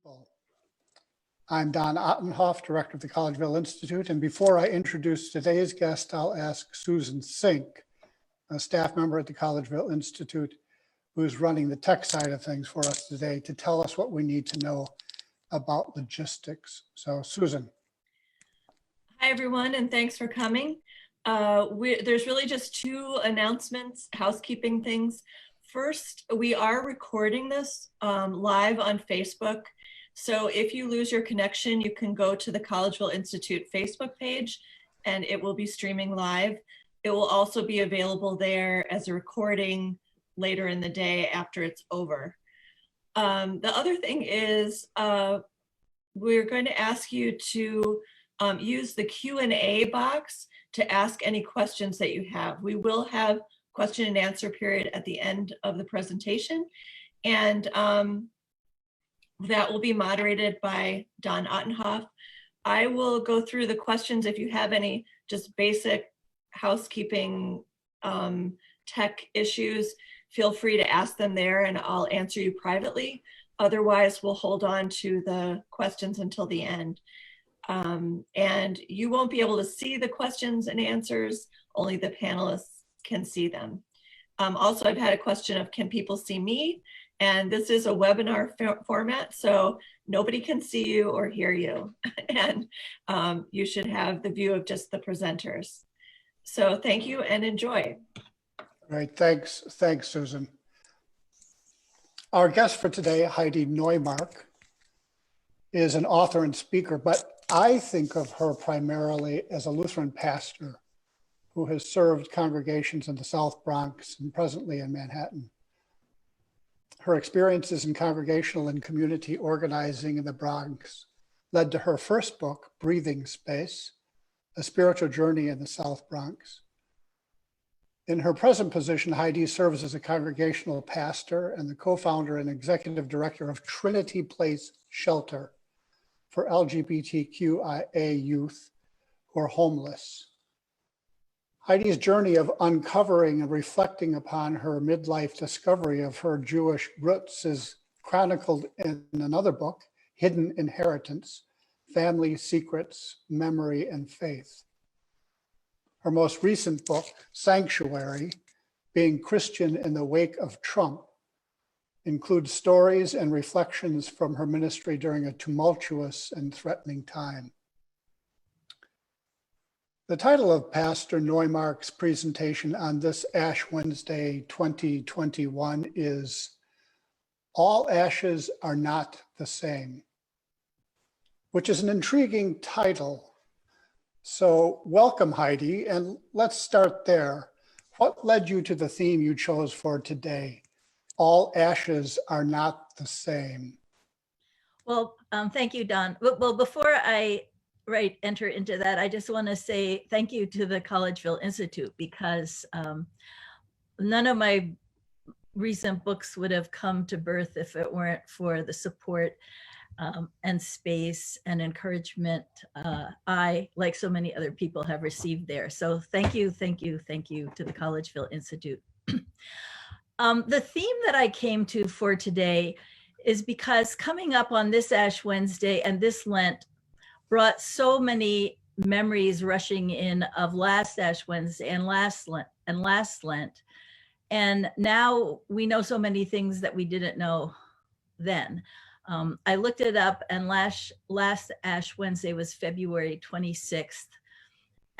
Well, I'm Don Ottenhoff, Director of the Collegeville Institute, and before I introduce today's guest, I'll ask Susan Sink, a staff member at the Collegeville Institute, who's running the tech side of things for us today, to tell us what we need to know about logistics. So, Susan. Hi, everyone, and thanks for coming. There's really just two announcements, housekeeping things. First, we are recording this live on Facebook. So if you lose your connection, you can go to the Collegeville Institute Facebook page and it will be streaming live. It will also be available there as a recording later in the day after it's over. The other thing is we're going to ask you to use the Q&A box to ask any questions that you have. We will have question and answer period at the end of the presentation, and that will be moderated by Don Ottenhoff. I will go through the questions. If you have any just basic housekeeping tech issues, feel free to ask them there and I'll answer you privately. Otherwise, we'll hold on to the questions until the end. And you won't be able to see the questions and answers, only the panelists can see them. Also, I've had a question of, can people see me? And this is a webinar format, so nobody can see you or hear you. And you should have the view of just the presenters. So thank you and enjoy. Great, thanks, Susan. Our guest for today, Heidi Neumark, is an author and speaker, but I think of her primarily as a Lutheran pastor who has served congregations in the South Bronx and presently in Manhattan. Her experiences in congregational and community organizing in the Bronx led to her first book, Breathing Space, A Spiritual Journey in the South Bronx. In her present position, Heidi serves as a congregational pastor and the co-founder and executive director of Trinity Place Shelter for LGBTQIA youth who are homeless. Heidi's journey of uncovering and reflecting upon her midlife discovery of her Jewish roots is chronicled in another book, Hidden Inheritance, Family Secrets, Memory, and Faith. Her most recent book, Sanctuary, Being Christian in the Wake of Trump, includes stories and reflections from her ministry during a tumultuous and threatening time. The title of Pastor Neumark's presentation on this Ash Wednesday 2021 is All Ashes Are Not the Same, which is an intriguing title. So welcome, Heidi, and let's start there. What led you to the theme you chose for today? All ashes are not the same. Well, thank you, Don. Well, before I enter into that, I just want to say thank you to the Collegeville Institute, because none of my recent books would have come to birth if it weren't for the support and space and encouragement I, like so many other people, have received there. So thank you to the Collegeville Institute. The theme that I came to for today is because coming up on this Ash Wednesday and this Lent brought so many memories rushing in of last Ash Wednesday and last Lent. And now we know so many things that we didn't know then. I looked it up, and last Ash Wednesday was February 26th.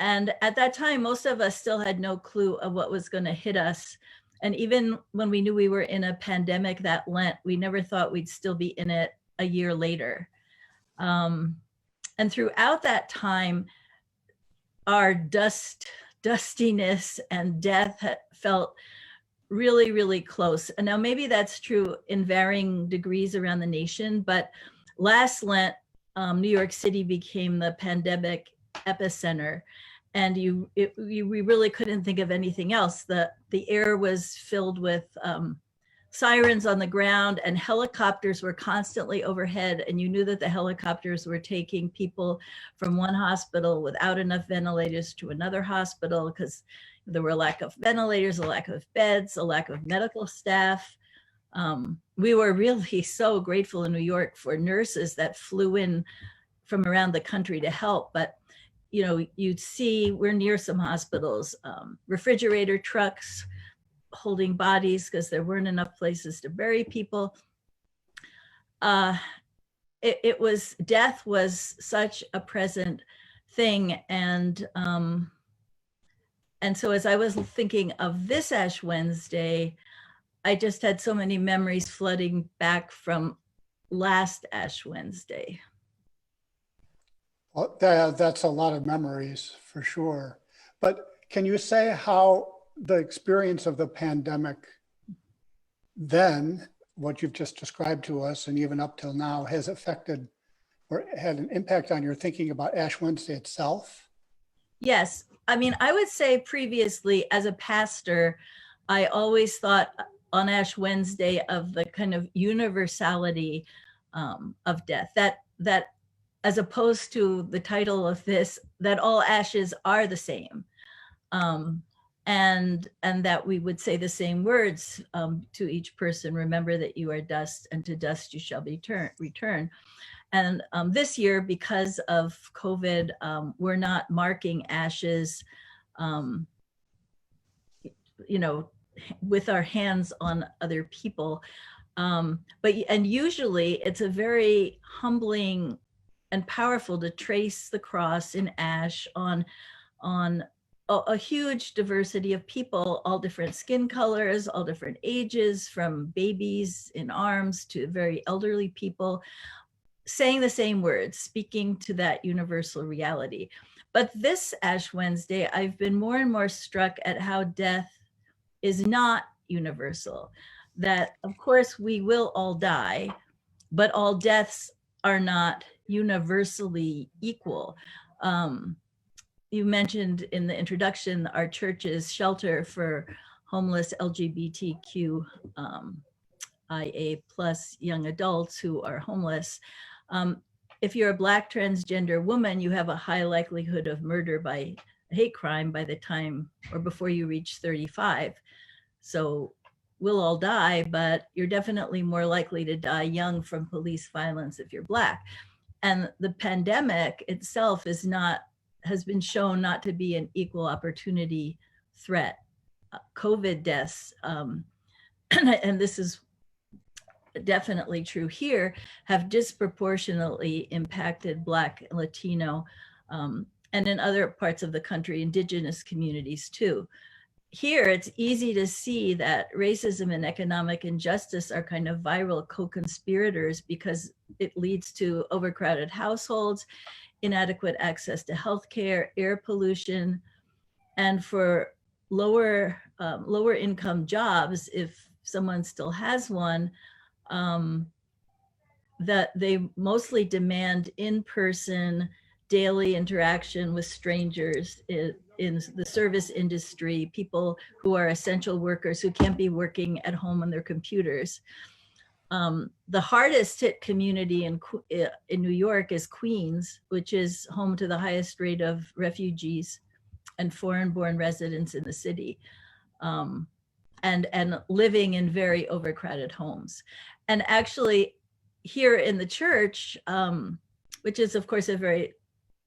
And at that time, most of us still had no clue of what was going to hit us. And even when we knew we were in a pandemic that Lent, we never thought we'd still be in it a year later. And throughout that time, our dustiness and death felt really, really close. And now maybe that's true in varying degrees around the nation, but last Lent, New York City became the pandemic epicenter. And we really couldn't think of anything else. The air was filled with sirens on the ground, and helicopters were constantly overhead, and you knew that the helicopters were taking people from one hospital without enough ventilators to another hospital because there were a lack of ventilators, a lack of beds, a lack of medical staff. We were really so grateful in New York for nurses that flew in from around the country to help. But, you know, you'd see, we're near some hospitals, refrigerator trucks holding bodies because there weren't enough places to bury people. Death was such a present thing. And so as I was thinking of this Ash Wednesday, I just had so many memories flooding back from last Ash Wednesday. Well, that's a lot of memories for sure. But can you say how the experience of the pandemic then, what you've just described to us, and even up till now, has affected or had an impact on your thinking about Ash Wednesday itself? Yes. I mean, I would say previously as a pastor, I always thought on Ash Wednesday of the kind of universality of death, that as opposed to the title of this, that all ashes are the same. And that we would say the same words to each person: remember that you are dust, and to dust you shall return. And this year, because of COVID, we're not marking ashes, you know, with our hands on other people. And usually it's a very humbling and powerful to trace the cross in ash on a huge diversity of people, all different skin colors, all different ages, from babies in arms to very elderly people, saying the same words, speaking to that universal reality. But this Ash Wednesday, I've been more and more struck at how death is not universal. That, of course, we will all die, but all deaths are not universally equal. You mentioned in the introduction our church's shelter for homeless LGBTQIA plus young adults who are homeless. If you're a Black transgender woman, you have a high likelihood of murder by hate crime by the time or before you reach 35. So we'll all die, but you're definitely more likely to die young from police violence if you're Black. And the pandemic itself has been shown not to be an equal opportunity threat. COVID deaths, and this is definitely true here, have disproportionately impacted Black, Latino, and in other parts of the country, Indigenous communities too. Here, it's easy to see that racism and economic injustice are kind of viral co-conspirators because it leads to overcrowded households, inadequate access to healthcare, air pollution, and for lower income jobs, if someone still has one, that they mostly demand in-person daily interaction with strangers in the service industry, people who are essential workers who can't be working at home on their computers. The hardest hit community in New York is Queens, which is home to the highest rate of refugees and foreign-born residents in the city, and living in very overcrowded homes. And actually, here in the church, which is of course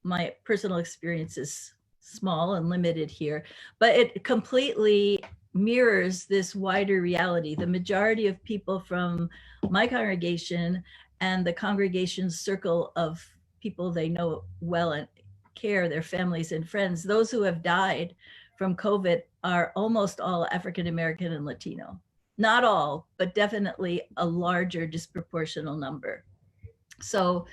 my personal experience is small and limited here, but it completely mirrors this wider reality. The majority of people from my congregation and the congregation's circle of people they know well and care, their families and friends, those who have died from COVID are almost all African American and Latino. Not all, but definitely a larger disproportional number. So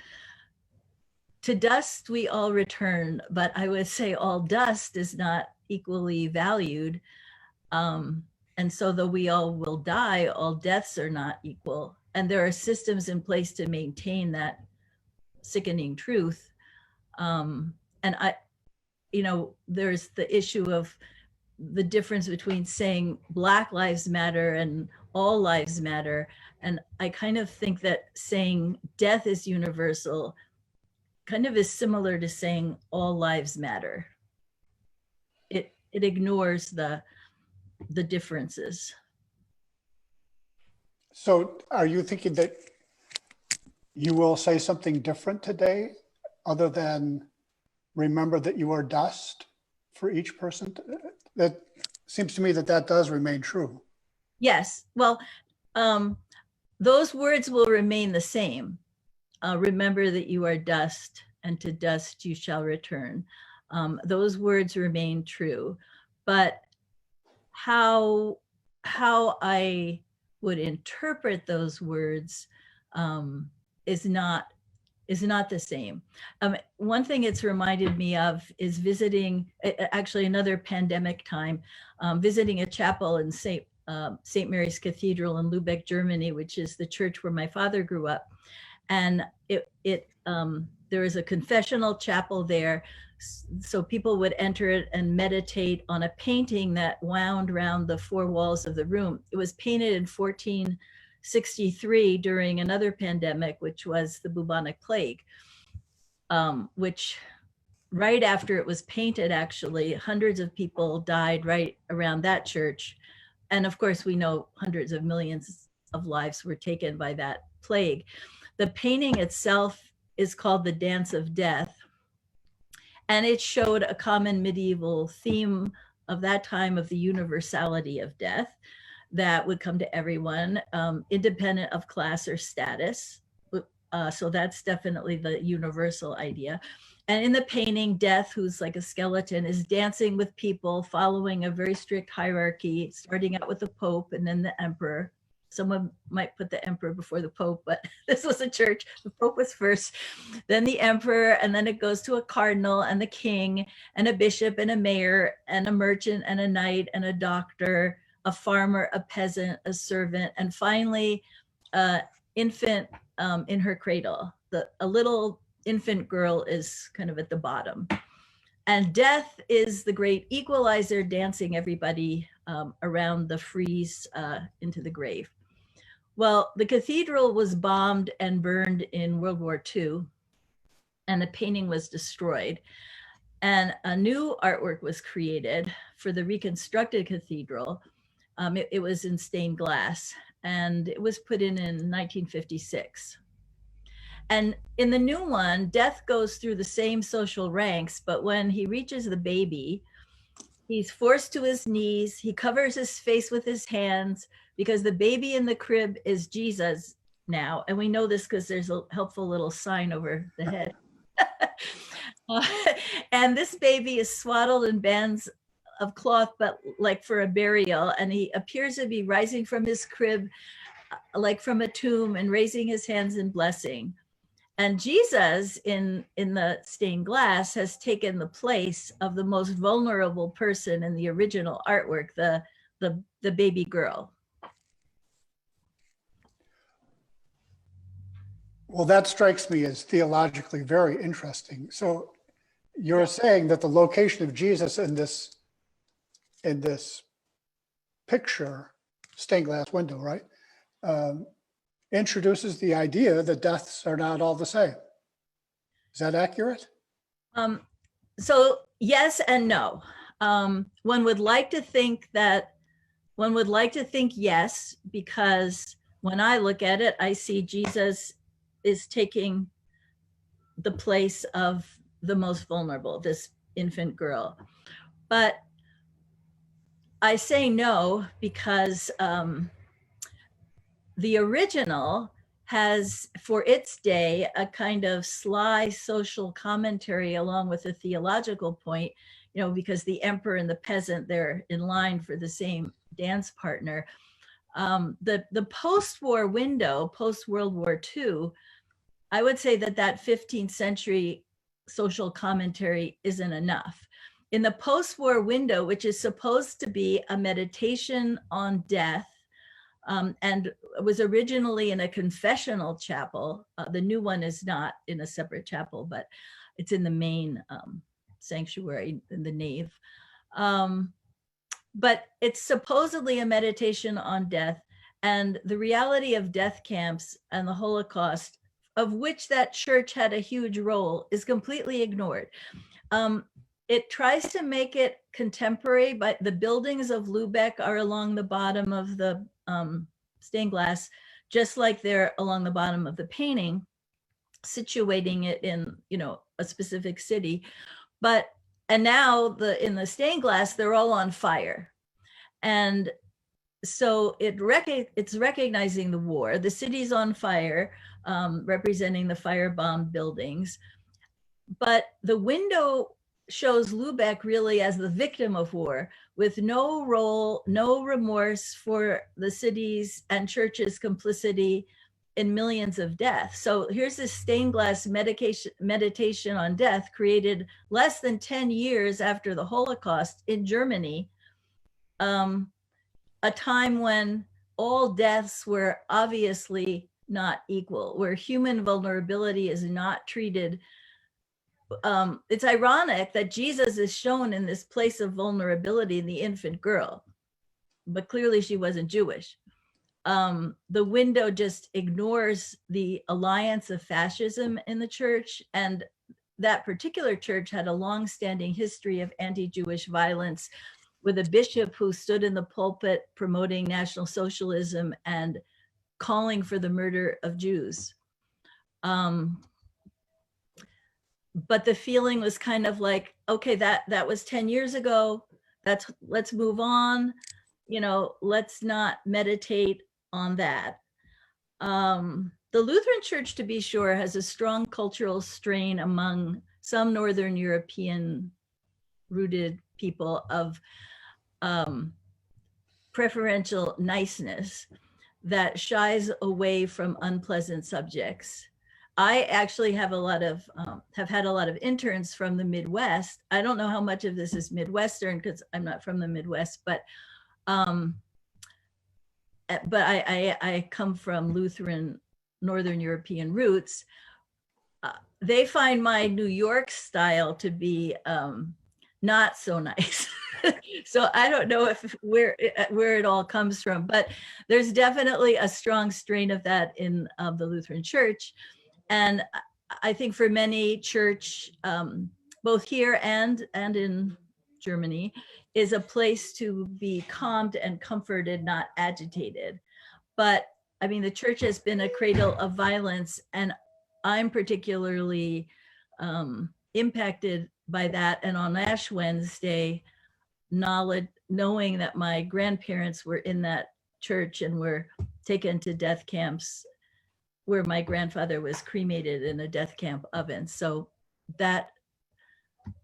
to dust we all return, but I would say all dust is not equally valued. And so though we all will die, all deaths are not equal. And there are systems in place to maintain that sickening truth. And there's the issue of the difference between saying Black Lives Matter and all lives matter. And I kind of think that saying death is universal kind of is similar to saying all lives matter. It ignores the differences. So are you thinking that you will say something different today other than remember that you are dust for each person? That seems to me that that does remain true. Yes, well, those words will remain the same. Remember that you are dust, and to dust you shall return. Those words remain true, but how I would interpret those words is not the same. One thing it's reminded me of is visiting, actually another pandemic time, visiting a chapel in St. Mary's Cathedral in Lubeck, Germany, which is the church where my father grew up. And there was a confessional chapel there. So people would enter it and meditate on a painting that wound around the four walls of the room. It was painted in 1463 during another pandemic, which was the bubonic plague, which right after it was painted, actually, hundreds of people died right around that church. And of course, we know hundreds of millions of lives were taken by that plague. The painting itself is called The Dance of Death. And it showed a common medieval theme of that time of the universality of death that would come to everyone, independent of class or status. So that's definitely the universal idea. And in the painting, Death, who's like a skeleton, is dancing with people, following a very strict hierarchy, starting out with the Pope and then the Emperor. Someone might put the Emperor before the Pope, but this was a church. The Pope was first, then the Emperor, and then it goes to a cardinal and the king and a bishop and a mayor and a merchant and a knight and a doctor, a farmer, a peasant, a servant, and finally, infant in her cradle. A little infant girl is kind of at the bottom. And Death is the great equalizer, dancing everybody around the frieze into the grave. Well, the cathedral was bombed and burned in World War II, and the painting was destroyed. And a new artwork was created for the reconstructed cathedral. It was in stained glass, and it was put in 1956. And in the new one, Death goes through the same social ranks, but when he reaches the baby, he's forced to his knees. He covers his face with his hands because the baby in the crib is Jesus now. And we know this because there's a helpful little sign over the head. And this baby is swaddled in bands of cloth, but like for a burial. And he appears to be rising from his crib, like from a tomb, and raising his hands in blessing. And Jesus in the stained glass has taken the place of the most vulnerable person in the original artwork, the baby girl. Well, that strikes me as theologically very interesting. So you're saying that the location of Jesus in this picture, stained glass window, right? Introduces the idea that deaths are not all the same. Is that accurate? So yes and no. One would like to think yes, because when I look at it, I see Jesus is taking the place of the most vulnerable, this infant girl. But I say no because the original has, for its day, a kind of sly social commentary along with a theological point, because the emperor and the peasant, they're in line for the same dance partner. The post-war window, post-World War II, I would say that 15th century social commentary isn't enough. In the post-war window, which is supposed to be a meditation on death, and was originally in a confessional chapel. The new one is not in a separate chapel, but it's in the main sanctuary in the nave. But it's supposedly a meditation on death, and the reality of death camps and the Holocaust, of which that church had a huge role, is completely ignored. It tries to make it contemporary, but the buildings of Lubeck are along the bottom of the stained glass, just like they're along the bottom of the painting, situating it in, a specific city. And now in the stained glass, they're all on fire. And so it's recognizing the war. The city's on fire, representing the firebombed buildings. But the window shows Lubeck really as the victim of war, with no role, no remorse for the city's and church's complicity in millions of deaths. So here's this stained glass meditation on death, created less than 10 years after the Holocaust in Germany, a time when all deaths were obviously not equal, where human vulnerability is not treated. It's ironic that Jesus is shown in this place of vulnerability in the infant girl, but clearly she wasn't Jewish. The window just ignores the alliance of fascism in the church, and that particular church had a long-standing history of anti-Jewish violence, with a bishop who stood in the pulpit promoting National Socialism and calling for the murder of Jews. But the feeling was kind of like, okay, that was 10 years ago. Let's move on. Let's not meditate on that. The Lutheran Church, to be sure, has a strong cultural strain among some Northern European rooted people of preferential niceness that shies away from unpleasant subjects. I actually have had a lot of interns from the Midwest. I don't know how much of this is Midwestern because I'm not from the Midwest, but I come from Lutheran Northern European roots. They find my New York style to be not so nice. So I don't know where it all comes from, but there's definitely a strong strain of that in the Lutheran Church. And I think for many church, both here and in Germany, is a place to be calmed and comforted, not agitated. But I mean, the church has been a cradle of violence, and I'm particularly impacted by that. And on Ash Wednesday, knowing that my grandparents were in that church and were taken to death camps, where my grandfather was cremated in a death camp oven. So that,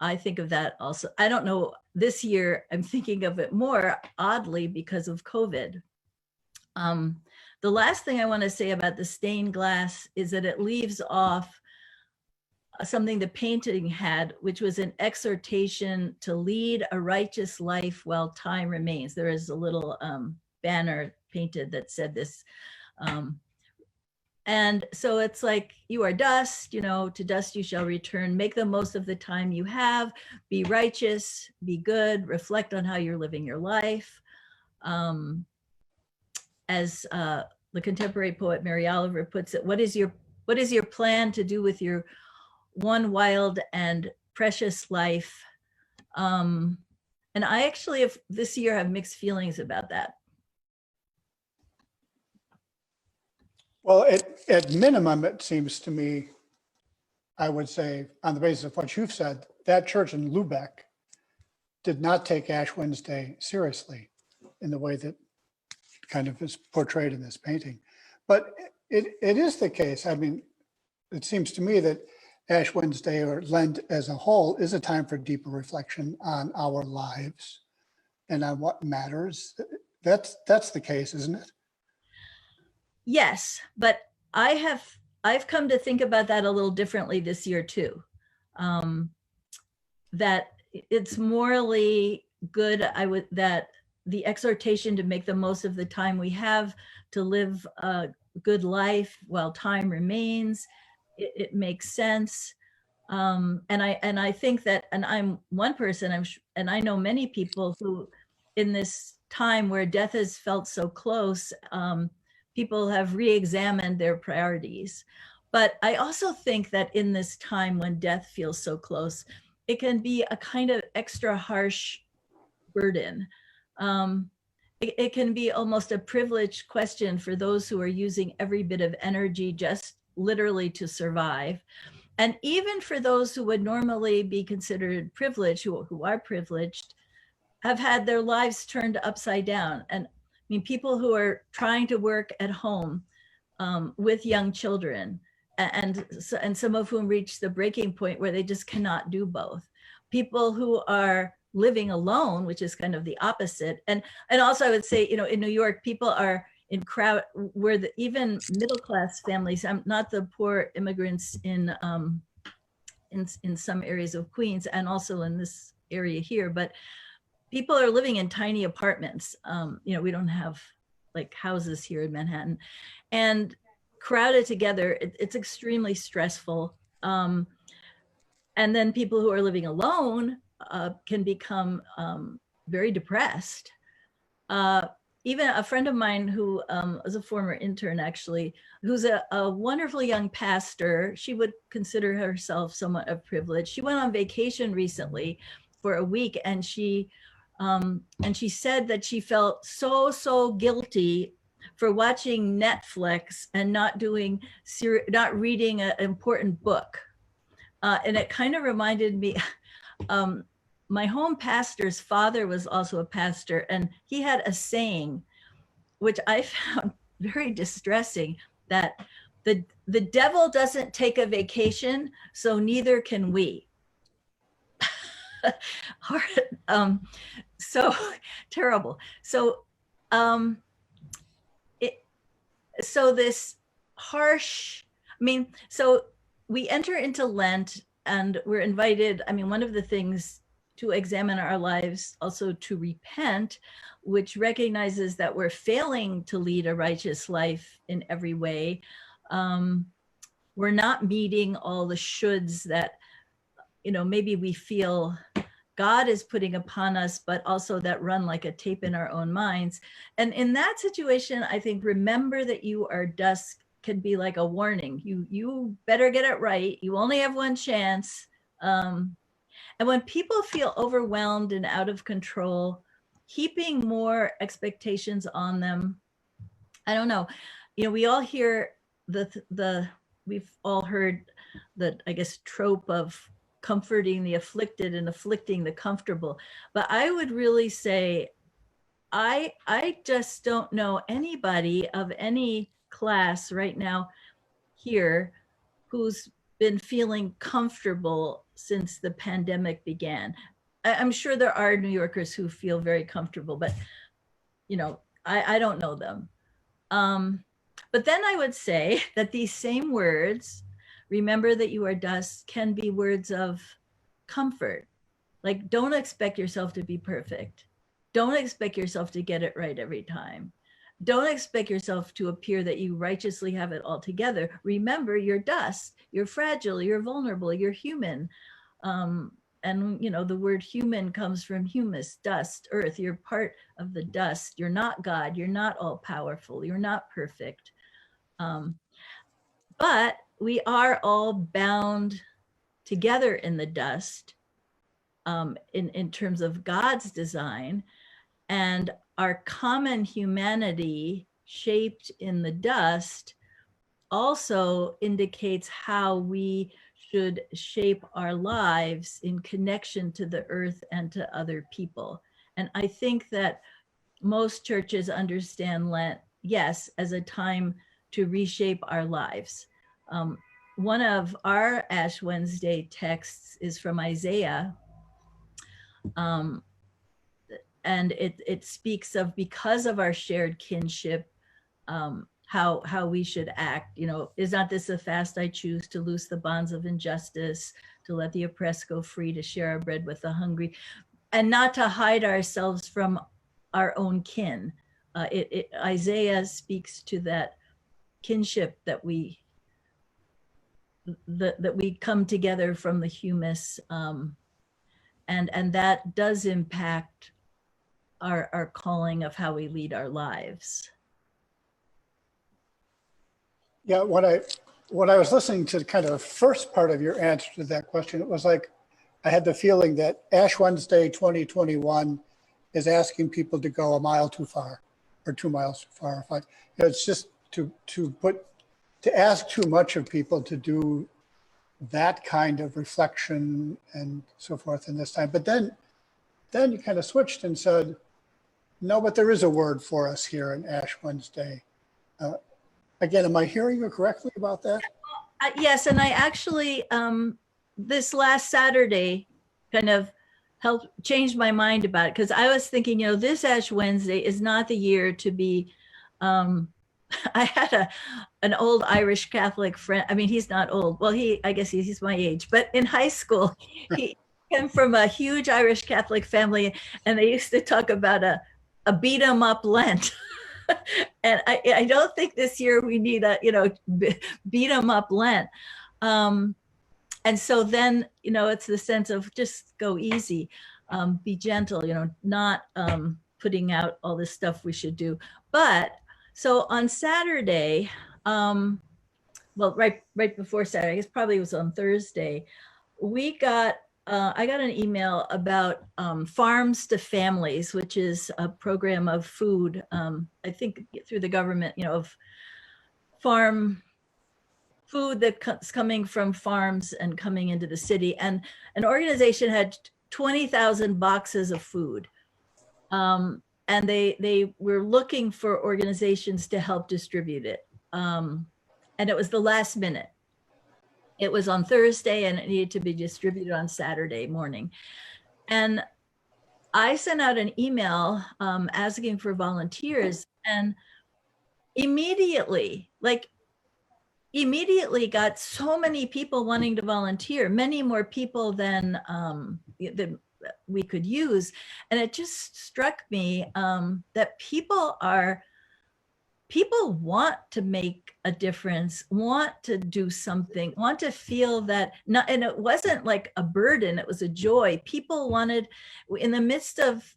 I think of that also. I don't know, this year I'm thinking of it more oddly because of COVID. The last thing I want to say about the stained glass is that it leaves off something the painting had, which was an exhortation to lead a righteous life while time remains. There is a little banner painted that said this. And so it's like, you are dust, to dust you shall return. Make the most of the time you have. Be righteous, be good, reflect on how you're living your life. As the contemporary poet Mary Oliver puts it, what is your plan to do with your one wild and precious life? And I actually this year have mixed feelings about that. Well, at minimum, it seems to me, I would say, on the basis of what you've said, that church in Lubeck did not take Ash Wednesday seriously in the way that kind of is portrayed in this painting. But it is the case. I mean, it seems to me that Ash Wednesday, or Lent as a whole, is a time for deeper reflection on our lives and on what matters. That's the case, isn't it? Yes, but I've come to think about that a little differently this year too. That it's morally good, that the exhortation to make the most of the time we have to live a good life while time remains, it makes sense. And I think that, and I'm one person, and I know many people who, in this time where death has felt so close, people have re-examined their priorities. But I also think that in this time when death feels so close, it can be a kind of extra harsh burden. it can be almost a privileged question for those who are using every bit of energy just literally to survive. And even for those who would normally be considered privileged, who are privileged, have had their lives turned upside down. And I mean, people who are trying to work at home with young children, and some of whom reach the breaking point where they just cannot do both. People who are living alone, which is kind of the opposite. And also I would say, you know, in New York, people are in crowd where even middle-class families, not the poor immigrants in some areas of Queens and also in this area here, but people are living in tiny apartments. You know, we don't have like houses here in Manhattan, and crowded together, it's extremely stressful. And then people who are living alone can become very depressed. Even a friend of mine who was a former intern, actually, who's a wonderful young pastor, she would consider herself somewhat of privilege. She went on vacation recently for a week, and she said that she felt so guilty for watching Netflix and not reading an important book. And it kind of reminded me, my home pastor's father was also a pastor, and he had a saying, which I found very distressing, that the devil doesn't take a vacation, so neither can we. So terrible. So so this harsh, I mean, so we enter into Lent and we're invited, I mean, one of the things to examine our lives, also to repent, which recognizes that we're failing to lead a righteous life in every way. We're not meeting all the shoulds that, you know, maybe we feel God is putting upon us, but also that run like a tape in our own minds. And in that situation, I think, remember that you are dust can be like a warning. You better get it right. You only have one chance. And when people feel overwhelmed and out of control, heaping more expectations on them, I don't know. You know, we all hear we've all heard the, I guess, trope of comforting the afflicted and afflicting the comfortable. But I would really say, I just don't know anybody of any class right now here who's been feeling comfortable since the pandemic began. I'm sure there are New Yorkers who feel very comfortable, but you know, I don't know them. But then I would say that these same words, remember that you are dust, can be words of comfort. Like, don't expect yourself to be perfect. Don't expect yourself to get it right every time. Don't expect yourself to appear that you righteously have it all together. Remember, you're dust, you're fragile, you're vulnerable, you're human. And you know, the word human comes from humus, dust, earth. You're part of the dust. You're not God. You're not all powerful. You're not perfect. But we are all bound together in the dust in terms of God's design, and our common humanity shaped in the dust also indicates how we should shape our lives in connection to the earth and to other people. And I think that most churches understand Lent, yes, as a time to reshape our lives. One of our Ash Wednesday texts is from Isaiah, and it speaks of, because of our shared kinship, how we should act. You know, is not this a fast I choose, to loose the bonds of injustice, to let the oppressed go free, to share our bread with the hungry, and not to hide ourselves from our own kin. Isaiah speaks to that kinship that we come together from the humus, and that does impact our calling of how we lead our lives. Yeah, when I was listening to kind of the first part of your answer to that question, it was like I had the feeling that Ash Wednesday 2021 is asking people to go a mile too far or 2 miles too far. It's just to ask too much of people to do that kind of reflection and so forth in this time. But then you kind of switched and said, no, but there is a word for us here in Ash Wednesday. Again, am I hearing you correctly about that? Yes, and I actually, this last Saturday kind of helped change my mind about it, because I was thinking, this Ash Wednesday is not the year to be, I had an old Irish Catholic friend. I mean, he's not old. Well, I guess he's my age, but in high school, he came from a huge Irish Catholic family, and they used to talk about a beat 'em up Lent. And I don't think this year we need a, beat 'em up Lent. And so then, it's the sense of just go easy, be gentle, not putting out all this stuff we should do. But so on Saturday, well, right before Saturday, I guess probably it was on Thursday, I got an email about Farms to Families, which is a program of food, I think through the government, of farm food that's coming from farms and coming into the city. And an organization had 20,000 boxes of food. And they were looking for organizations to help distribute it. And it was the last minute. It was on Thursday and it needed to be distributed on Saturday morning. And I sent out an email asking for volunteers, and immediately got so many people wanting to volunteer, many more people than we could use. And it just struck me that people want to make a difference, want to do something, want to feel that, and it wasn't like a burden, it was a joy. People wanted, in the midst of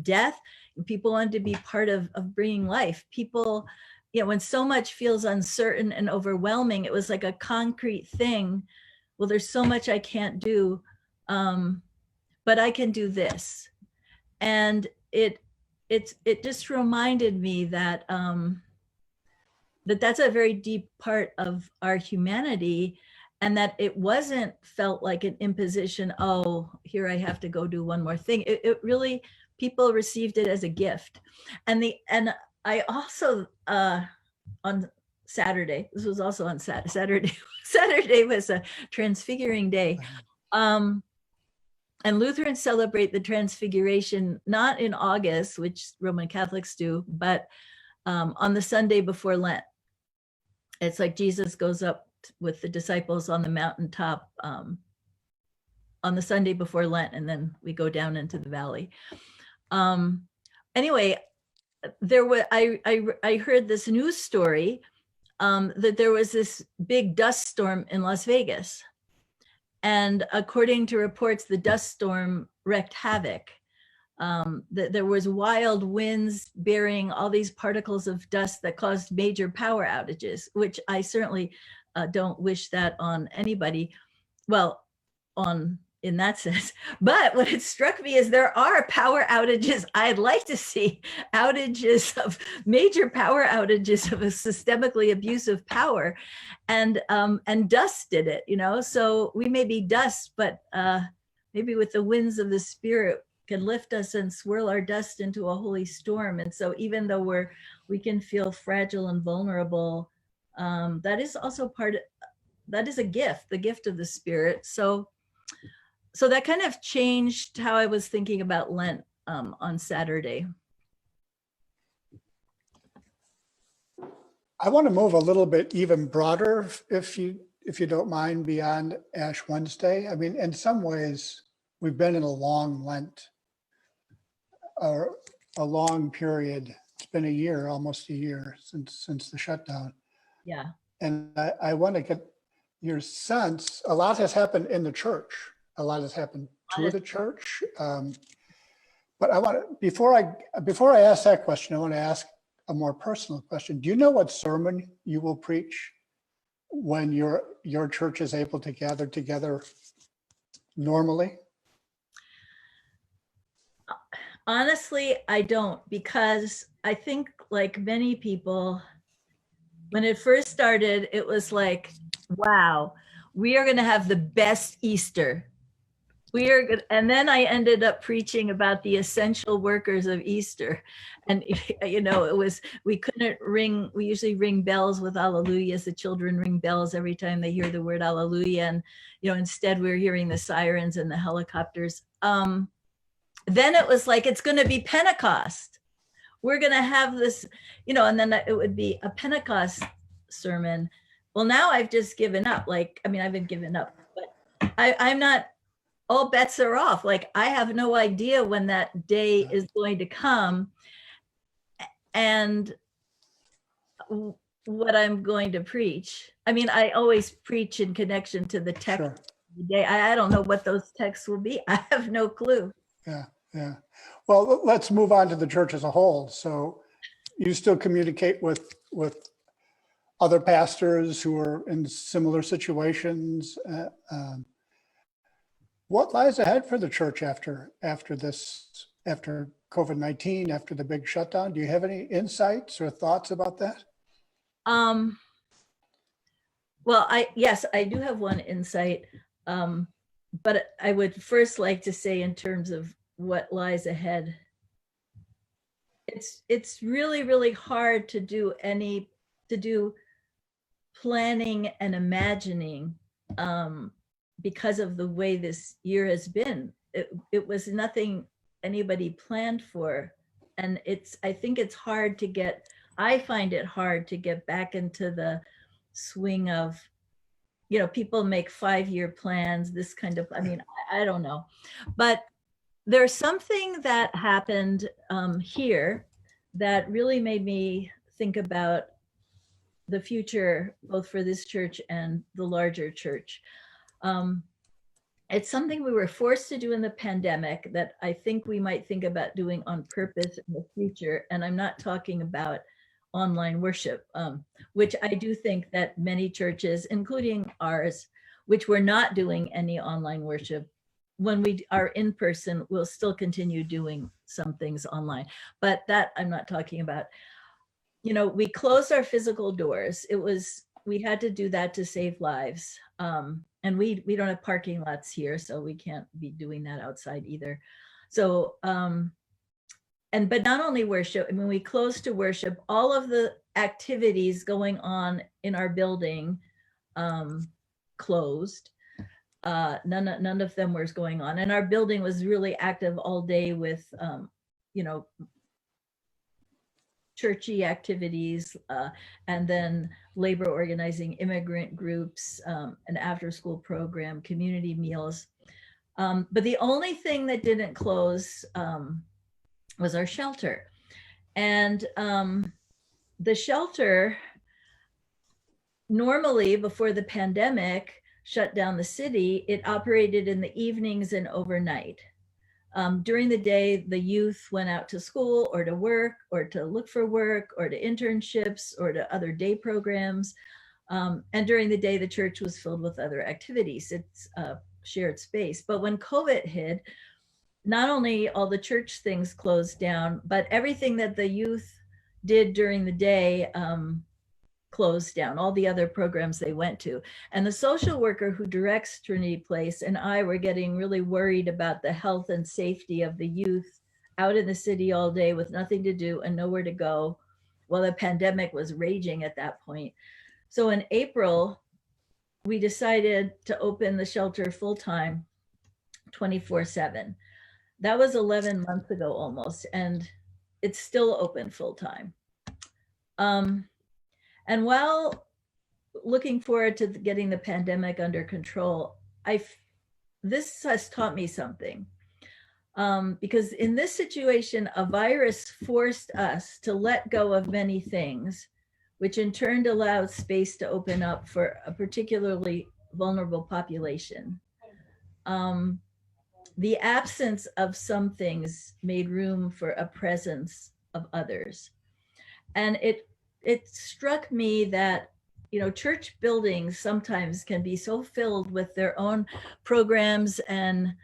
death, people wanted to be part of bringing life. People, when so much feels uncertain and overwhelming, it was like a concrete thing. Well, there's so much I can't do, but I can do this. And it just reminded me that that's a very deep part of our humanity, and that it wasn't felt like an imposition. Oh, here I have to go do one more thing. It really, people received it as a gift. And I also on Saturday, this was also on Saturday. Saturday was a Transfiguring Day. And Lutherans celebrate the Transfiguration not in August, which Roman Catholics do, but on the Sunday before Lent. It's like Jesus goes up with the disciples on the mountaintop on the Sunday before Lent, and then we go down into the valley. Anyway, I heard this news story that there was this big dust storm in Las Vegas. And according to reports, the dust storm wreaked havoc. There was wild winds bearing all these particles of dust that caused major power outages, which I certainly don't wish that on anybody. Well, in that sense. But what it struck me is there are power outages. I'd like to see major power outages of a systemically abusive power, and dust did it, so we may be dust, but maybe with the winds of the Spirit can lift us and swirl our dust into a holy storm. And so even though we can feel fragile and vulnerable, that is also that is a gift, the gift of the Spirit. So that kind of changed how I was thinking about Lent on Saturday. I want to move a little bit even broader, if you don't mind, beyond Ash Wednesday. I mean, in some ways, we've been in a long Lent, or a long period. It's been a year, almost a year since the shutdown. Yeah. And I want to get your sense. A lot has happened in the church. A lot has happened to the church. But I want to, before I ask that question, I want to ask a more personal question. Do you know what sermon you will preach when your church is able to gather together normally? Honestly, I don't, because I think like many people, when it first started, it was like, wow, we are going to have the best Easter. We are good. And then I ended up preaching about the essential workers of Easter. And, it was, we couldn't ring, we usually ring bells with alleluias. The children ring bells every time they hear the word alleluia. And, instead we're hearing the sirens and the helicopters. Then it was like, it's going to be Pentecost. We're going to have this, and then it would be a Pentecost sermon. Well, now I've just given up. I've been given up, but I'm not, all bets are off. Like, I have no idea when that day is going to come and what I'm going to preach. I always preach in connection to the text of the day. I don't know what those texts will be. I have no clue. Yeah. Well, let's move on to the church as a whole. So you still communicate with other pastors who are in similar situations. What lies ahead for the church after COVID-19, after the big shutdown? Do you have any insights or thoughts about that? Well, I do have one insight, but I would first like to say, in terms of what lies ahead, it's really, really hard to do planning and imagining, because of the way this year has been. It was nothing anybody planned for. And I find it hard to get back into the swing of, people make 5-year plans, this kind of, I don't know. But there's something that happened here that really made me think about the future, both for this church and the larger church. It's something we were forced to do in the pandemic that I think we might think about doing on purpose in the future. And I'm not talking about online worship, which I do think that many churches, including ours, which we're not doing any online worship, when we are in person, we'll still continue doing some things online. But that I'm not talking about. We closed our physical doors. We had to do that to save lives. And we don't have parking lots here, so we can't be doing that outside either. So, but not only worship, we closed to worship, all of the activities going on in our building closed. None of them was going on. And our building was really active all day with, churchy activities, and then labor organizing, immigrant groups, an after-school program, community meals. But the only thing that didn't close was our shelter. And the shelter, normally before the pandemic shut down the city, it operated in the evenings and overnight. During the day, the youth went out to school or to work or to look for work or to internships or to other day programs. And during the day, the church was filled with other activities. It's a shared space. But when COVID hit, not only all the church things closed down, but everything that the youth did during the day closed down, all the other programs they went to. And the social worker who directs Trinity Place and I were getting really worried about the health and safety of the youth out in the city all day with nothing to do and nowhere to go, while the pandemic was raging at that point. So in April, we decided to open the shelter full-time, 24/7. That was 11 months ago almost, and it's still open full-time. And while looking forward to getting the pandemic under control, this has taught me something. Because in this situation, a virus forced us to let go of many things, which in turn allowed space to open up for a particularly vulnerable population. The absence of some things made room for a presence of others. And it struck me that, church buildings sometimes can be so filled with their own programs and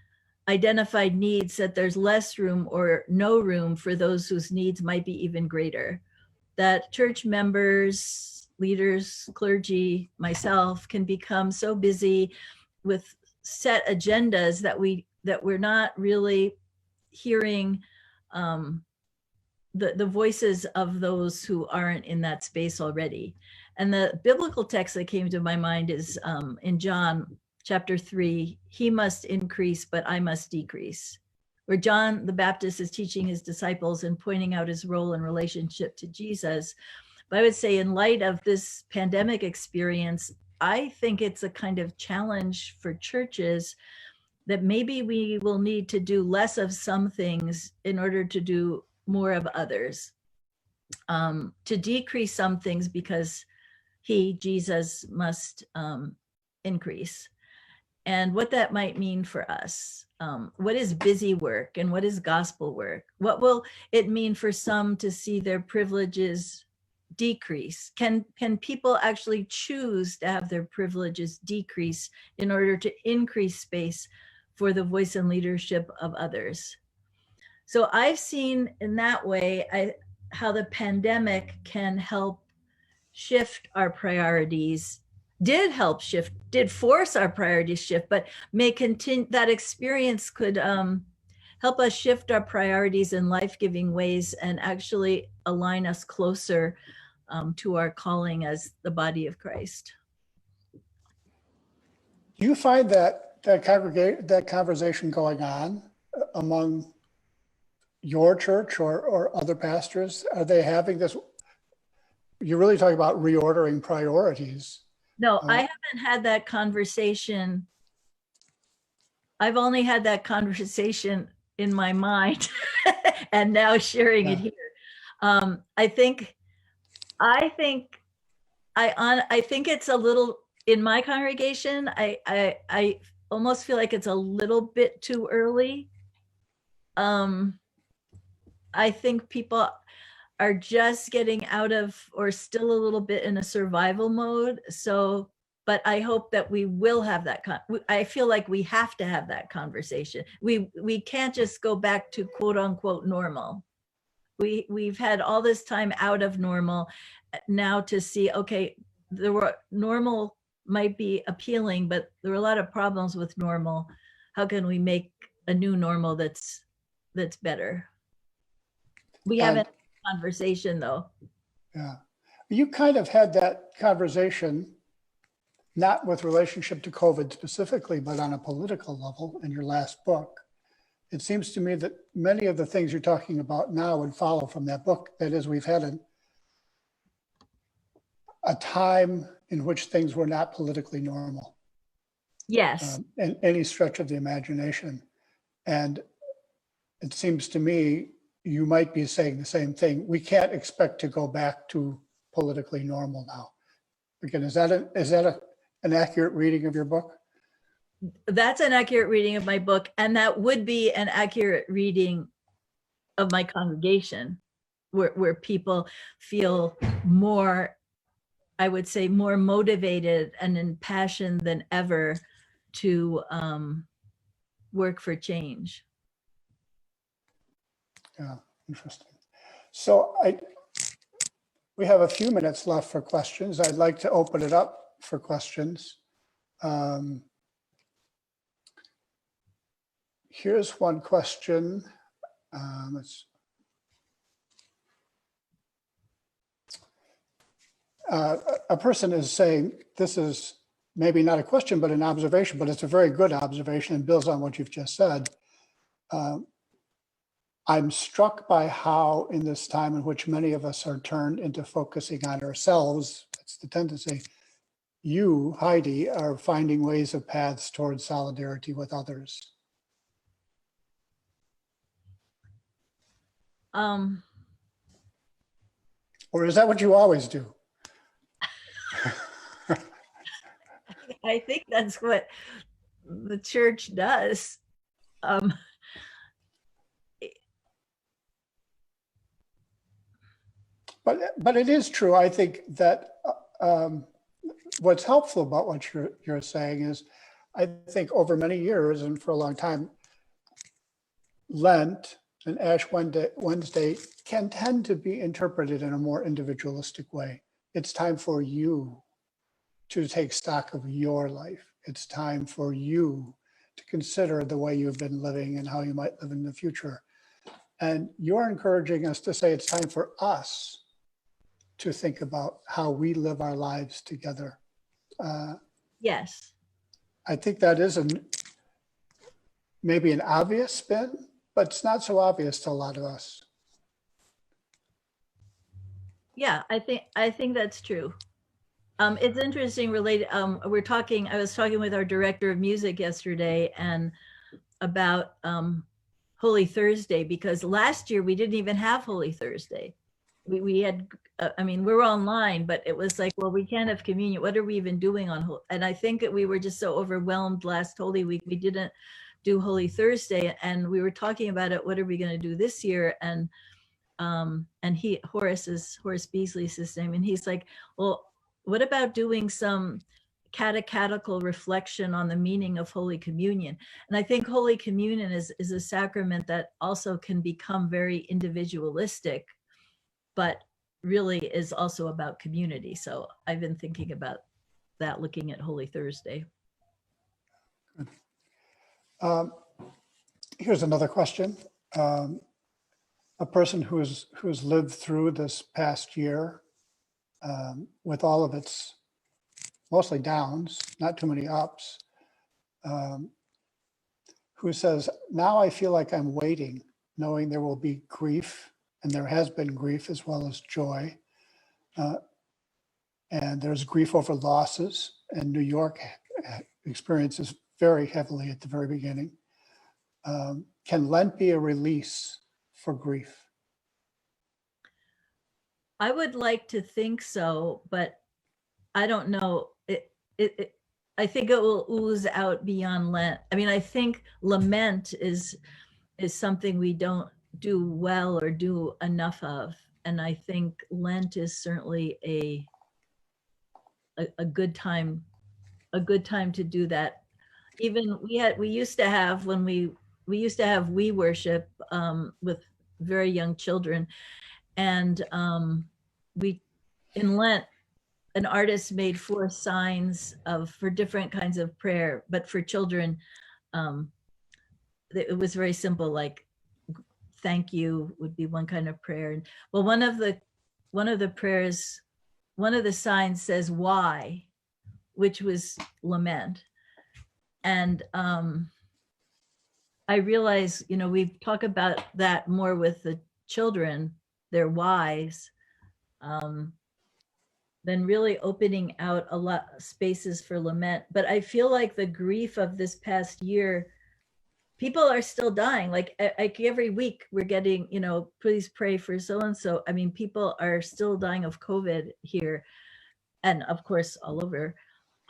identified needs, that there's less room or no room for those whose needs might be even greater. That church members, leaders, clergy, myself can become so busy with set agendas that we're not really hearing the voices of those who aren't in that space already. And the biblical text that came to my mind is in John chapter 3, he must increase, but I must decrease, where John the Baptist is teaching his disciples and pointing out his role in relationship to Jesus. But I would say, in light of this pandemic experience, I think it's a kind of challenge for churches that maybe we will need to do less of some things in order to do more of others, to decrease some things because Jesus, must increase. And what that might mean for us. What is busy work and what is gospel work? What will it mean for some to see their privileges decrease? Can people actually choose to have their privileges decrease in order to increase space for the voice and leadership of others? So I've seen in that way how the pandemic can help shift our priorities, did force our priorities shift, but may continue. That experience could help us shift our priorities in life-giving ways and actually align us closer to our calling as the body of Christ. Do you find that conversation going on among your church or other pastors? Are they having this? You're really talking about reordering priorities. No, I haven't had that conversation. I've only had that conversation in my mind and now sharing it here. I think it's a little, in my congregation, I almost feel like it's a little bit too early. I think people are just getting out of, or still a little bit in a survival mode. So, but I hope that we will have that. I feel like we have to have that conversation. We can't just go back to quote unquote normal. We've had all this time out of normal now to see, okay, normal might be appealing, but there were a lot of problems with normal. How can we make a new normal that's better? We haven't had a conversation though. Yeah. You kind of had that conversation, not with relationship to COVID specifically, but on a political level in your last book. It seems to me that many of the things you're talking about now would follow from that book. That is, we've had a time in which things were not politically normal. Yes. In any stretch of the imagination. And it seems to me you might be saying the same thing. We can't expect to go back to politically normal now. Again, is that an accurate reading of your book? That's an accurate reading of my book, and that would be an accurate reading of my congregation, where people feel more, I would say, more motivated and impassioned than ever to work for change. Yeah, interesting. So we have a few minutes left for questions. I'd like to open it up for questions. Here's one question. A person is saying, this is maybe not a question, but an observation, but it's a very good observation and builds on what you've just said. I'm struck by how in this time in which many of us are turned into focusing on ourselves, that's the tendency, you, Heidi, are finding ways of paths towards solidarity with others. Or is that what you always do? I think that's what the church does. But it is true. I think that what's helpful about what you're saying is, I think over many years and for a long time, Lent and Wednesday can tend to be interpreted in a more individualistic way. It's time for you to take stock of your life. It's time for you to consider the way you've been living and how you might live in the future. And you're encouraging us to say it's time for us to think about how we live our lives together. Yes. I think that is maybe an obvious spin, but it's not so obvious to a lot of us. Yeah, I think that's true. It's interesting related. I was talking with our director of music yesterday and about Holy Thursday, because last year we didn't even have Holy Thursday. We had, I mean, we were online, but it was like, well, we can't have communion. What are we even doing on? And I think that we were just so overwhelmed last Holy Week, we didn't do Holy Thursday. And we were talking about it. What are we going to do this year? And Horace Beasley's his name. And he's like, well, what about doing some catechetical reflection on the meaning of Holy Communion? And I think Holy Communion is a sacrament that also can become very individualistic, but really is also about community. So I've been thinking about that, looking at Holy Thursday. Here's another question. A person who's lived through this past year with all of its mostly downs, not too many ups, who says, now I feel like I'm waiting, knowing there will be grief, and there has been grief as well as joy. And there's grief over losses, and New York experiences very heavily at the very beginning. Can Lent be a release for grief? I would like to think so, but I don't know. I think it will ooze out beyond Lent. I mean, I think lament is something we don't do well or do enough of. And I think Lent is certainly a good time to do that. Even we used to have, when we used to have We Worship with very young children. And we, in Lent, an artist made 4 signs for different kinds of prayer, but for children, it was very simple, like thank you would be one kind of prayer. Well, one of the prayers, one of the signs says why, which was lament. And I realize, we talk about that more with the children, their whys, than really opening out a lot of spaces for lament. But I feel like the grief of this past year, people are still dying. Like every week we're getting, please pray for so-and-so. I mean, people are still dying of COVID here, and of course all over.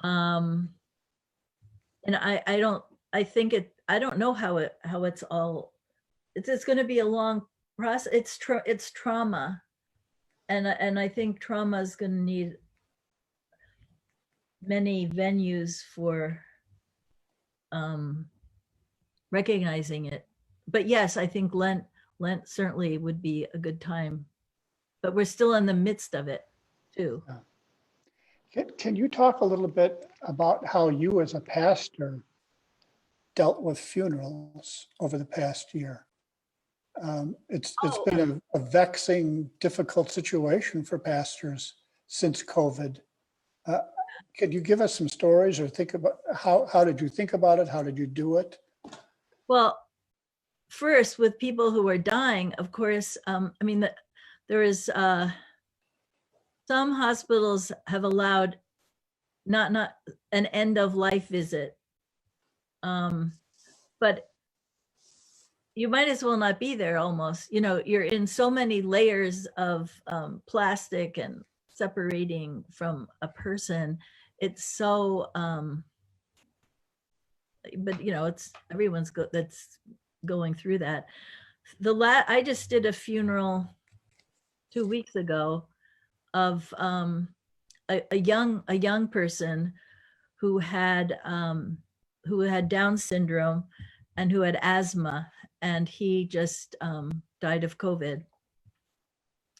And I don't know how it's all, it's going to be a long process. It's trauma. And I think trauma is going to need many venues for recognizing it. But yes, I think Lent certainly would be a good time. But we're still in the midst of it too. Can you talk a little bit about how you as a pastor dealt with funerals over the past year? It's been a vexing, difficult situation for pastors since COVID. Could you give us some stories, or think about how did you think about it? How did you do it? Well, first, with people who are dying, of course, there is some hospitals have allowed not an end of life visit, but you might as well not be there almost. You're in so many layers of plastic and separating from a person. It's so, but it's everyone's that's going through that. I just did a funeral 2 weeks ago of a young person who had Down syndrome and who had asthma. and he just died of COVID,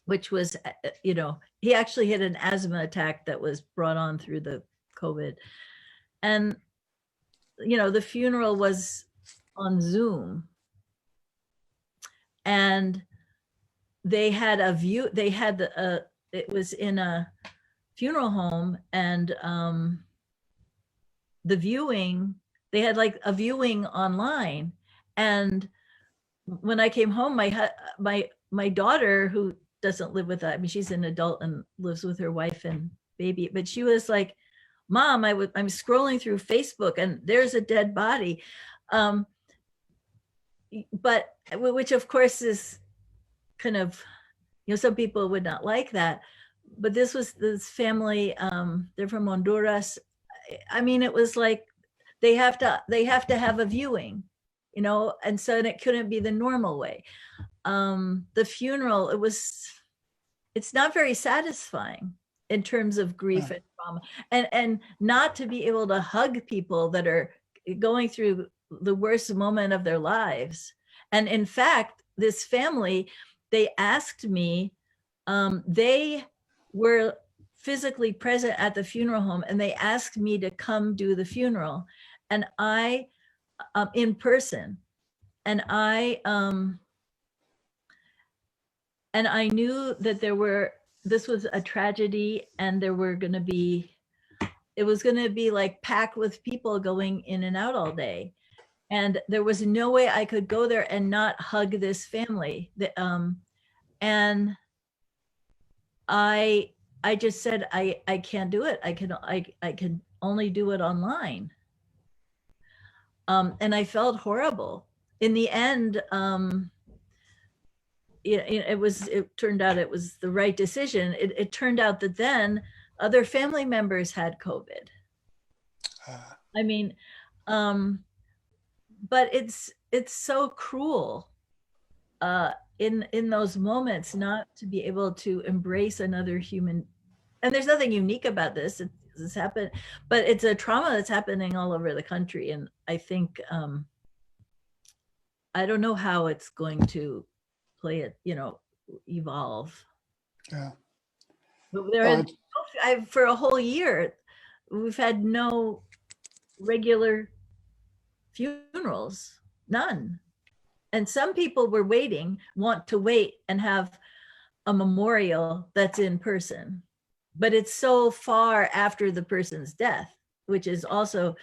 which was, he actually had an asthma attack that was brought on through the COVID. And, the funeral was on Zoom. And they had a view, it was in a funeral home, and the viewing, they had like a viewing online. And when I came home, my daughter, who doesn't live with us, I mean, she's an adult and lives with her wife and baby, but she was like, Mom, I'm scrolling through Facebook and there's a dead body. But which of course is kind of, some people would not like that, but this family, they're from Honduras. I mean, it was like, they have to have a viewing, and so it couldn't be the normal way. The funeral, it's not very satisfying in terms of grief and trauma, and not to be able to hug people that are going through the worst moment of their lives. And in fact, this family, they asked me, they were physically present at the funeral home, and they asked me to come do the funeral, and I, in person, and I knew that this was a tragedy, and it was going to be like packed with people going in and out all day. And there was no way I could go there and not hug this family. And I just said, I can't do it. I can only do it online. And I felt horrible. In the end, it turned out it was the right decision. It turned out that then other family members had COVID. I mean, but it's so cruel in those moments not to be able to embrace another human. And there's nothing unique about this. This happened, but it's a trauma that's happening all over the country. And I think, I don't know how it's going to play it, evolve. Yeah. But for a whole year, we've had no regular funerals, none. And some people want to wait and have a memorial that's in person, but it's so far after the person's death, which is also,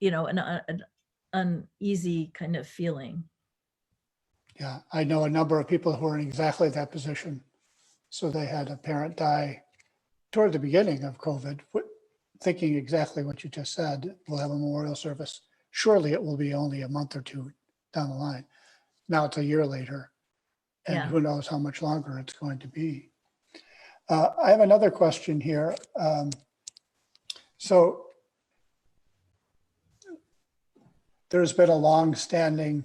an uneasy kind of feeling. Yeah, I know a number of people who are in exactly that position. So they had a parent die toward the beginning of COVID, thinking exactly what you just said. We'll have a memorial service. Surely it will be only a month or two down the line. Now it's a year later, and who knows how much longer it's going to be. I have another question here. So there's been a long-standing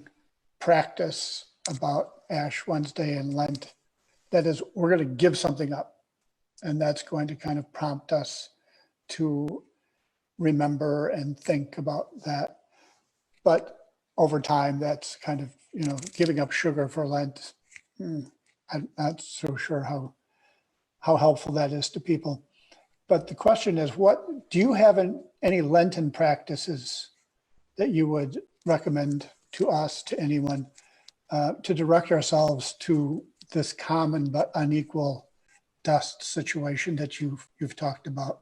practice about Ash Wednesday and Lent. That is, we're going to give something up, and that's going to kind of prompt us to remember and think about that. But over time, that's kind of, giving up sugar for Lent. I'm not so sure how helpful that is to people. But the question is, what do you have any Lenten practices that you would recommend to us, to anyone, to direct ourselves to this common but unequal dust situation that you've talked about?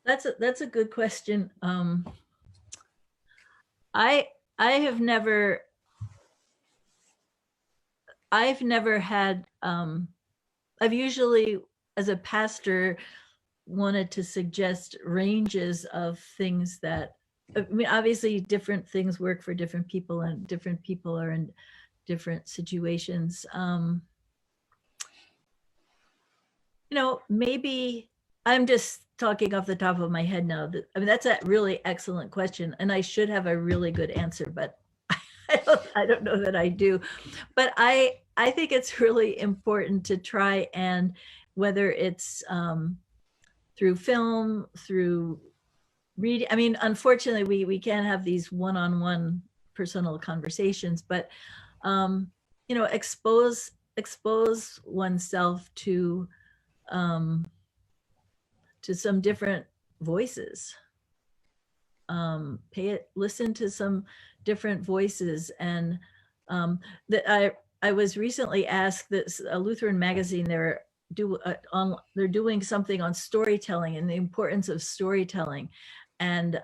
That's a good question. I've never had, I've usually, as a pastor, wanted to suggest ranges of things that, I mean, obviously different things work for different people, and different people are in different situations. Maybe I'm just talking off the top of my head now. That's a really excellent question, and I should have a really good answer, but I don't know that I do. But I think it's really important to try, and whether it's through film, through read, I mean, unfortunately, we can't have these one-on-one personal conversations, but, you know, expose oneself to some different voices. Listen to some different voices. And that I was recently asked that a Lutheran magazine, they're doing something on storytelling and the importance of storytelling. And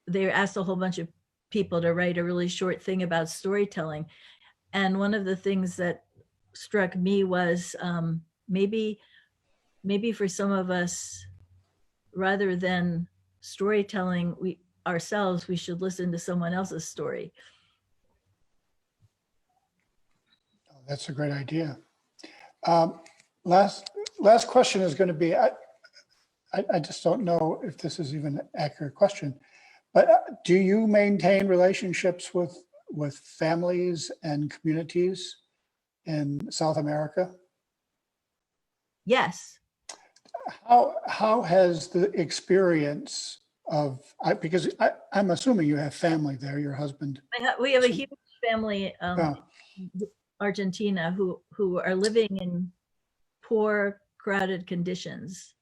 they asked a whole bunch of people to write a really short thing about storytelling. And one of the things that struck me was maybe for some of us, rather than storytelling we should listen to someone else's story. That's a great idea. Last question is going to be, I just don't know if this is even an accurate question, but do you maintain relationships with families and communities in South America? Yes. How has the experience of, because I'm assuming you have family there, your husband. We have a huge family Yeah. in Argentina who are living in poor, crowded conditions.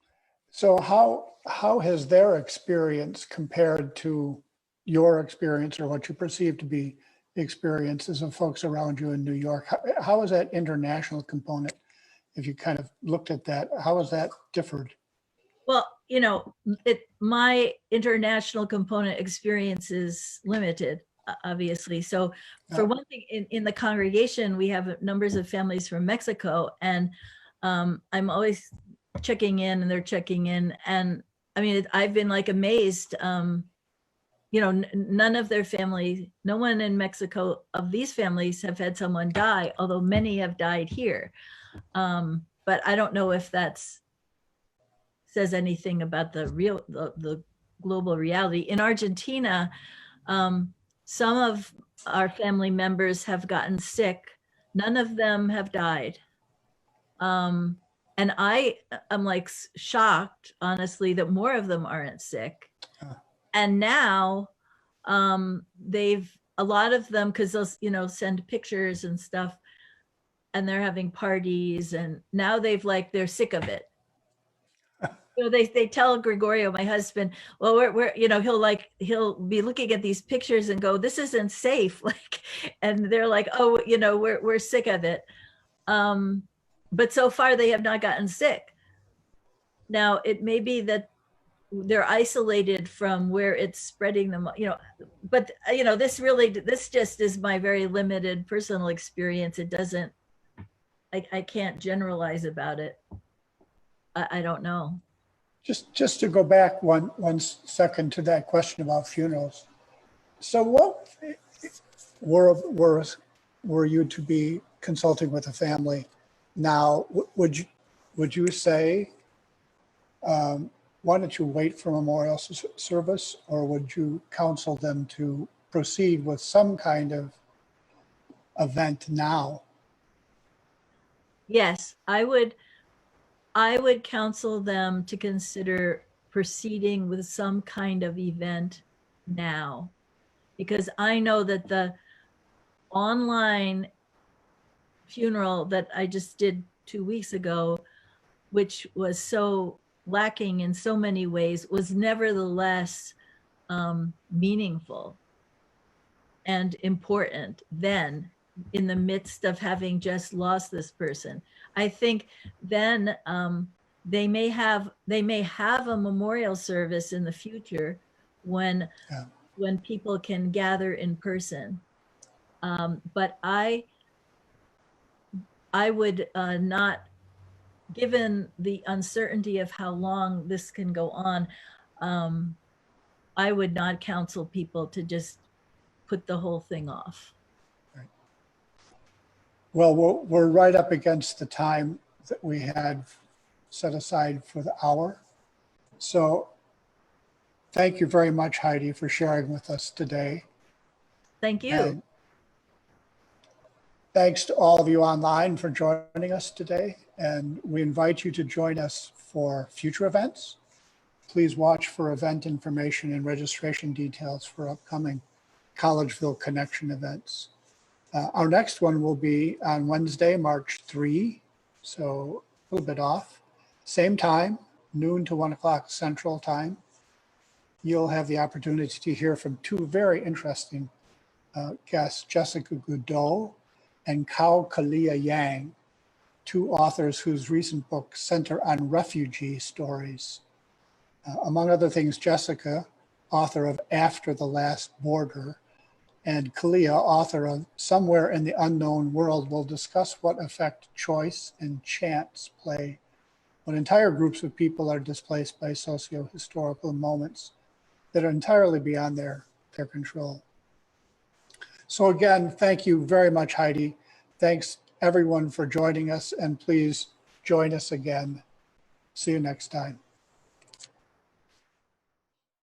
So how has their experience compared to your experience, or what you perceive to be the experiences of folks around you in New York? How is that international component? If you kind of looked at that, how has that differed? Well, you know, my international component experience is limited, obviously. So for one thing, in the congregation, we have numbers of families from Mexico, and I'm always checking in and they're checking in. And I mean, I've been like amazed, you know, none of their family, no one in Mexico of these families have had someone die, although many have died here. But I don't know if that's says anything about the global reality. In Argentina, some of our family members have gotten sick. None of them have died. And I'm like shocked, honestly, that more of them aren't sick. And now a lot of them, because they'll, you know, send pictures and stuff, and they're having parties, and now they're sick of it. So they tell Gregorio, my husband, well, we're you know, he'll be looking at these pictures and go, this isn't safe. Like, and they're like, oh, you know, we're sick of it. But so far they have not gotten sick. Now it may be that they're isolated from where it's spreading them, you know, but you know, this just is my very limited personal experience. It doesn't, I can't generalize about it. I don't know. Just to go back one second to that question about funerals. So what were you to be consulting with a family now, would you say, why don't you wait for memorial service, or would you counsel them to proceed with some kind of event now? Yes, I would counsel them to consider proceeding with some kind of event now, because I know that the online funeral that I just did 2 weeks ago, which was so lacking in so many ways, was nevertheless meaningful and important then, in the midst of having just lost this person. I think then they may have a memorial service in the future when people can gather in person. But I would not, given the uncertainty of how long this can go on, I would not counsel people to just put the whole thing off. Right. Well, we're right up against the time that we had set aside for the hour. So thank you very much, Heidi, for sharing with us today. Thank you. And thanks to all of you online for joining us today. And we invite you to join us for future events. Please watch for event information and registration details for upcoming Collegeville Connection events. Our next one will be on Wednesday, March 3, so a little bit off. Same time, noon to 1 o'clock Central Time. You'll have the opportunity to hear from two very interesting guests, Jessica Goudot and Kao Kalia Yang, two authors whose recent books center on refugee stories. Among other things, Jessica, author of After the Last Border, and Kalia, author of Somewhere in the Unknown World, will discuss what effect choice and chance play when entire groups of people are displaced by socio-historical moments that are entirely beyond their control. So again, thank you very much, Heidi. Thanks everyone for joining us, and please join us again. See you next time.